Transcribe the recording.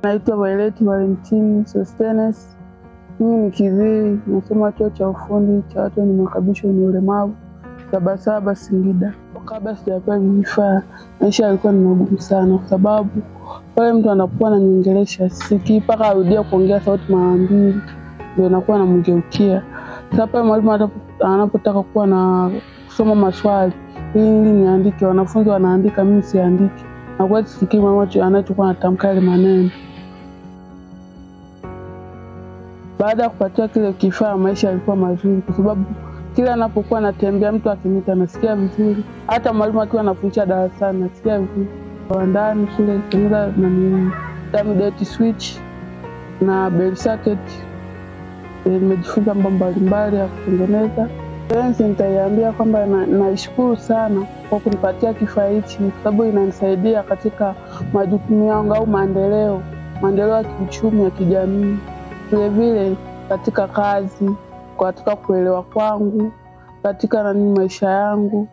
Naitwa Violet Valentine Sostenes. Mimi ni kidhiri, nasoma chuo cha ufundi cha watu wenye makabisho yenye ulemavu Sabasaba Singida. Kabla sijapewa vifaa, maisha yalikuwa ni magumu sana kwa sababu pale mtu anakuwa ananiongelesha siki mpaka arudia kuongea sauti mara mbili ndio nakuwa namgeukia. Sasa pale mwalimu anapotaka kuwa na kusoma maswali ili niandike, wanafunzi wanaandika, mimi siandiki. Na kwa sikii mwalimu anachokuwa anatamka ile maneno. Baada ya kupata kile kifaa, maisha yalikuwa mazuri kwa sababu kila anapokuwa anatembea mtu akiniita nasikia vizuri. Hata mwalimu akiwa anafundisha darasani nasikia vizuri. Kwa ndani kule tengeneza na terminate switch na bell socket. Nimejifunza mambo mbalimbali ya kutengeneza. Parents nitaiambia kwamba naishukuru sana kwa kunipatia kifaa hichi kwa sababu inanisaidia katika majukumu yangu au maendeleo ya kiuchumi, ya kijamii. Vile katika kazi, katika kuelewa kwangu, katika maisha yangu.